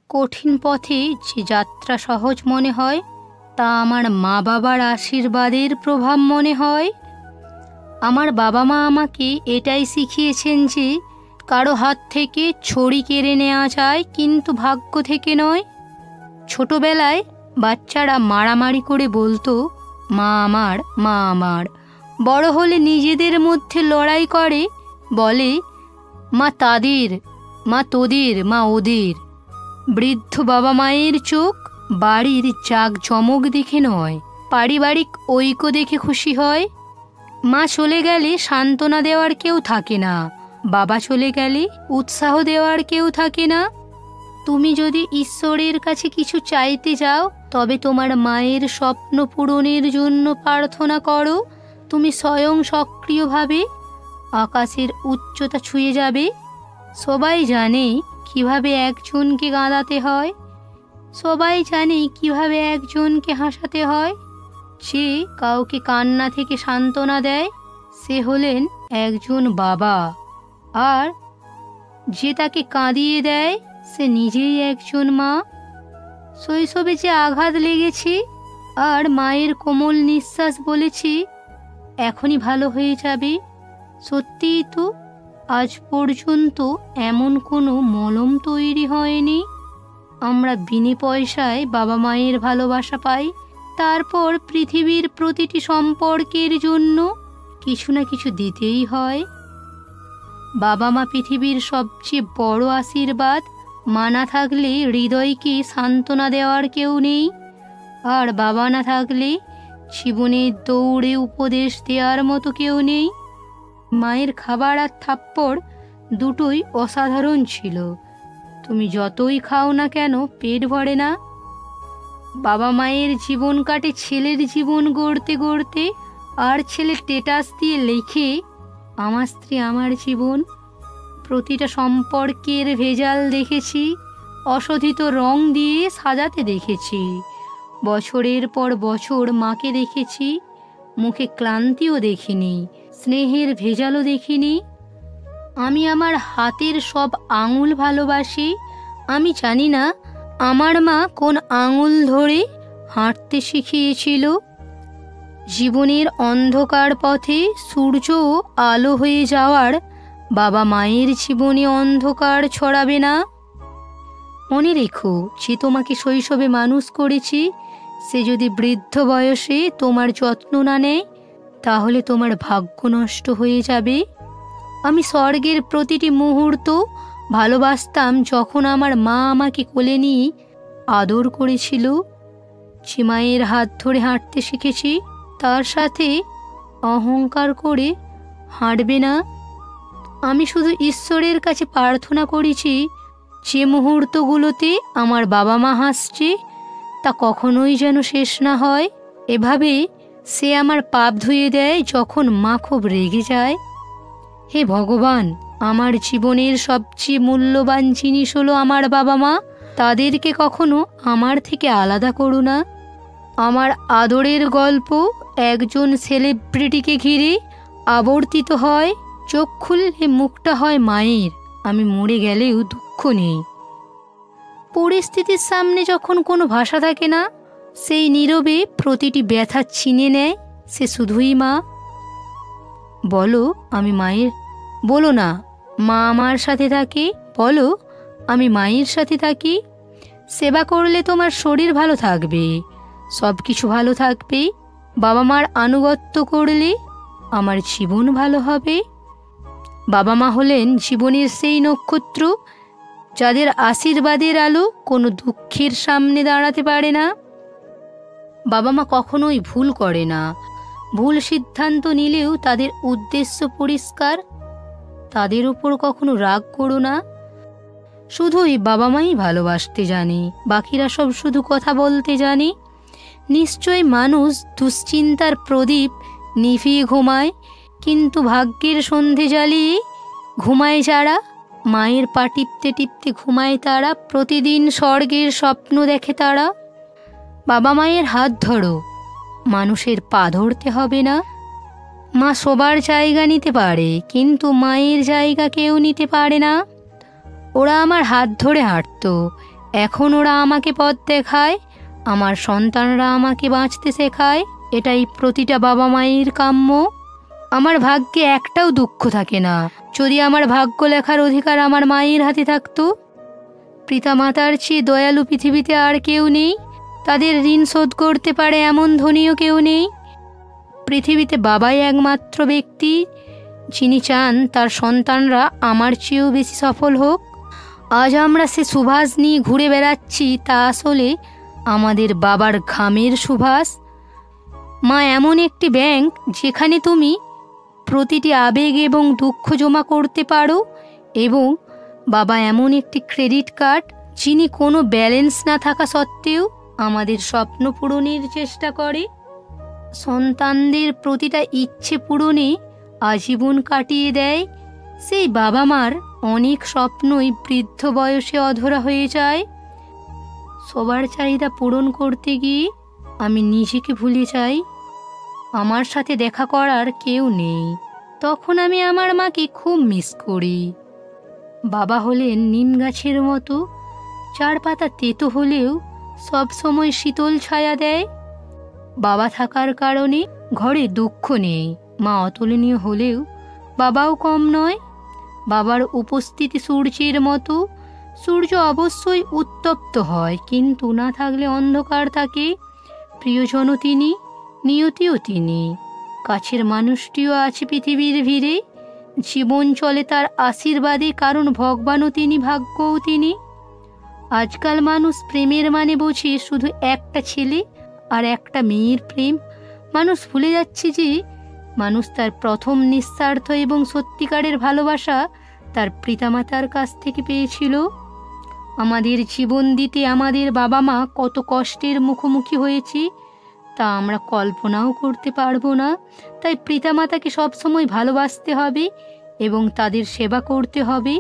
কঠিন পথে যে যাত্রা সহজ মনে হয়, তা আমার মা বাবার আশীর্বাদের প্রভাব মনে হয়। আমার বাবা মা আমাকে এটাই শিখিয়েছেন যে কারো হাত থেকে ছড়ি কেড়ে নেওয়া যায়, কিন্তু ভাগ্য থেকে নয়। ছোটবেলায় বাচ্চারা মারামারি করে বলতো, মা আমার, মা আমার। বড় হলে নিজেদের মধ্যে লড়াই করে, বলে, মা তাদের, মা তোদের, মা ওদের। বৃদ্ধ বাবা মায়ের চোখ বাড়ির জাঁকজমক দেখে নয়, পারিবারিক ঐক্য দেখে খুশি হয়। মা চলে গেলে সান্ত্বনা দেওয়ার কেউ থাকে না, বাবা চলে গেলে উৎসাহ দেওয়ার কেউ থাকে না। তুমি যদি ঈশ্বরের কাছে কিছু চাইতে যাও, তবে তোমার মায়ের স্বপ্ন পূরণের জন্য প্রার্থনা করো। তুমি স্বয়ং সক্রিয়ভাবে আকাশের উচ্চতা ছুঁয়ে যাবে। সবাই জানে কিভাবে একজনকে কাঁদাতে হয়, সবাই জানে কিভাবে একজনকে হাসাতে হয়। যে কাউকে কান্না থেকে সান্ত্বনা দেয়, সে হলেন একজন বাবা। আর যে তাকে কাঁদিয়ে দেয়, সে নিজেই একজন মা। শৈশবে যে আঘাত লেগেছে আর মায়ের কোমল নিঃশ্বাস বলেছি, এখনই ভালো হয়ে যাবে, সত্যিই তো আজ পর্যন্ত এমন কোনো মলম তৈরি হয়নি। আমরা বিনে পয়সায় বাবা মায়ের ভালোবাসা পাই। তারপর পৃথিবীর প্রতিটি সম্পর্কের জন্য কিছু না কিছু দিতেই হয়। বাবা মা পৃথিবীর সবচেয়ে বড় আশীর্বাদ। মা না থাকলে হৃদয়কে সান্ত্বনা দেওয়ার কেউ নেই, আর বাবা না থাকলে জীবনের দৌড়ে উপদেশ দেওয়ার মতো কেউ নেই। মায়ের খাবার আর থাপ্পড় দুটোই অসাধারণ ছিল। তুমি যতই খাও না কেন, পেট ভরে না। বাবা মায়ের জীবন কাটে ছেলের জীবন গড়তে গড়তে, আর ছেলে স্ট্যাটাস দিয়ে লেখে, আমার স্ত্রী আমার জীবন। প্রতিটা সম্পর্কের ভেজাল দেখেছি, অশোধিত রং দিয়ে সাজাতে দেখেছি। বছরের পর বছর মাকে দেখেছি, মুখে ক্লান্তিও দেখিনি, স্নেহের ভেজালও দেখিনি। আমি আমার হাতের সব আঙুল ভালোবাসি। আমি জানি না আমার মা কোন আঙুল ধরে হাঁটতে শিখিয়েছিল। জীবনের অন্ধকার পথে সূর্য আলো হয়ে যাওয়ার বাবা মায়ের জীবনে অন্ধকার ছড়াবে না। মনে রেখো, যে তোমাকে শৈশবে মানুষ করেছি, সে যদি বৃদ্ধ বয়সে তোমার যত্ন না নেয়, তাহলে তোমার ভাগ্য নষ্ট হয়ে যাবে। আমি স্বর্গের প্রতিটি মুহূর্ত ভালোবাসতাম যখন আমার মা আমাকে কোলে নিয়ে আদর করেছিল। যে মায়ের হাত ধরে হাঁটতে শিখেছি, তার সাথে অহংকার করে হাঁটবে না। আমি শুধু ঈশ্বরের কাছে প্রার্থনা করেছি, যে মুহূর্তগুলোতে আমার বাবা মা হাসছে, তা কখনোই যেন শেষ না হয়। এভাবে সে আমার পাপ ধুয়ে দেয় যখন মা খুব রেগে যায়। হে ভগবান, আমার জীবনের সবচেয়ে মূল্যবান জিনিস হলো আমার বাবা মা। তাদেরকে কখনো আমার থেকে আলাদা করো না। আমার আদরের গল্প একজন সেলিব্রিটিকে ঘিরে আবর্তিত হয়। চোখ খুললে মুখটা হয় মায়ের। আমি মরে গেলেও দুঃখ নেই। পরিস্থিতির সামনে যখন কোনো ভাষা থাকে না, সেই নীরবে প্রতিটি ব্যথা চিনে নেয়, সে শুধুই মা। বলো আমি মায়ের, বলো না মা আমার সাথে থাকে, বলো আমি মায়ের সাথে থাকি। সেবা করলে তোমার শরীর ভালো থাকবে, সব কিছু ভালো থাকবে। বাবা মার আনুগত্য করলে আমার জীবন ভালো হবে। বাবা মা হলেন জীবনের সেই নক্ষত্র, যাদের আশীর্বাদের আলো কোনো দুঃখের সামনে দাঁড়াতে পারে না। বাবা মা কখনোই ভুল করে না। ভুল সিদ্ধান্ত নিলেও তাদের উদ্দেশ্য পরিষ্কার। তাদের উপর কখনো রাগ করো না। শুধুই বাবা মাই ভালোবাসতে জানে, বাকিরা সব শুধু কথা বলতে জানে। নিশ্চয় মানুষ দুশ্চিন্তার প্রদীপ নিভিয়ে ঘুমায়, কিন্তু ভাগ্যের সন্ধে জ্বালিয়ে ঘুমায় যারা। মায়ের পা টিপতে টিপতে ঘুমায় তারা, প্রতিদিন স্বর্গের স্বপ্ন দেখে তারা। বাবা মায়ের হাত ধরো, মানুষের পা ধরতে হবে না। মা সবার জায়গা নিতে পারে, কিন্তু মায়ের জায়গা কেউ নিতে পারে না। ওরা আমার হাত ধরে হাঁটতো, এখন ওরা আমাকে পথ দেখায়, আমার সন্তানরা আমাকে বাঁচতে শেখায়। এটাই প্রতিটা বাবা মায়ের কাম্য। আমার ভাগ্যে একটাও দুঃখ থাকে না। যদি আমার ভাগ্য লেখার অধিকার আমার মায়ের হাতে থাকতো। পিতামাতার চেয়ে দয়ালু পৃথিবীতে আর কেউ নেই। তাদের ঋণ শোধ করতে পারে এমন ধনীও কেউ নেই। পৃথিবীতে বাবাই একমাত্র ব্যক্তি যিনি চান তার সন্তানরা আমার চেয়েও বেশি সফল হোক। আজ আমরা সে সুবাস নিয়ে ঘুরে বেড়াচ্ছি, তা আসলে আমাদের বাবার ঘামের সুবাস। মা এমন একটি ব্যাংক যেখানে তুমি প্রতিটি আবেগ এবং দুঃখ জমা করতে পারো, এবং বাবা এমন একটি ক্রেডিট কার্ড যিনি কোনো ব্যালেন্স না থাকা সত্ত্বেও আমাদের স্বপ্ন পূরণের চেষ্টা করে। সন্তানদের প্রতিটা ইচ্ছে পূরণে আজীবন কাটিয়ে দেয়। সেই বাবা মার অনেক স্বপ্নই বৃদ্ধ বয়সে অধরা হয়ে যায়। সবার চাহিদা পূরণ করতে গিয়ে আমি নিজেকে ভুলে যাই। আমার সাথে দেখা করার কেউ নেই। তখন আমি আমার মাকে খুব মিস করি। বাবা হলেন নিম গাছের মতো, চার পাতা তেতো হলেও সব সময় শীতল ছায়া দেয়। বাবা থাকার কারণে ঘরে দুঃখ নেই। মা অতুলনীয় হলেও বাবাও কম নয়। বাবার উপস্থিতি সূর্যের মতো। সূর্য অবশ্যই উত্তপ্ত হয়, কিন্তু না থাকলে অন্ধকার থাকে। প্রিয়জনও তিনি, নিয়তিও তিনি। কাছের মানুষটিও আছে পৃথিবীর ভিড়ে। জীবন চলে তার আশীর্বাদে, কারণ ভগবানও তিনি, ভাগ্যও তিনি। আজকাল মানুষ প্রেমের মানে বোঝে শুধু একটা ছেলে আর একটা মেয়ের প্রেম। মানুষ ভুলে যাচ্ছে যে মানুষ তার প্রথম নিঃস্বার্থ এবং সত্যিকারের ভালোবাসা তার পিতামাতার কাছ থেকে পেয়েছিল। আমাদের জীবন দিতে আমাদের বাবা মা কত কষ্টের মুখোমুখি হয়েছে তা আমরা কল্পনাও করতে পারবো না। তাই পিতামাতাকে সবসময় ভালোবাসতে হবে এবং তাদের সেবা করতে হবে।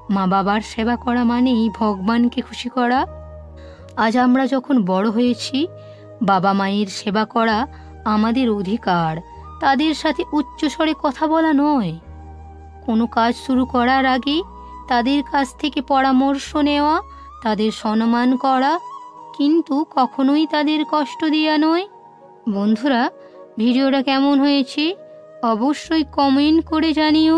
মা বাবার সেবা করা মানেই ভগবানকে খুশি করা। আজ আমরা যখন বড় হয়েছি, বাবা মায়ের সেবা করা আমাদের অধিকার। তাদের সাথে উচ্চস্বরে কথা বলা নয়, কোনো কাজ শুরু করার আগে তাদের কাছ থেকে পরামর্শ নেওয়া, তাদের সম্মান করা, কিন্তু কখনোই তাদের কষ্ট দেওয়া নয়। বন্ধুরা, ভিডিওটা কেমন হয়েছে অবশ্যই কমেন্ট করে জানিও।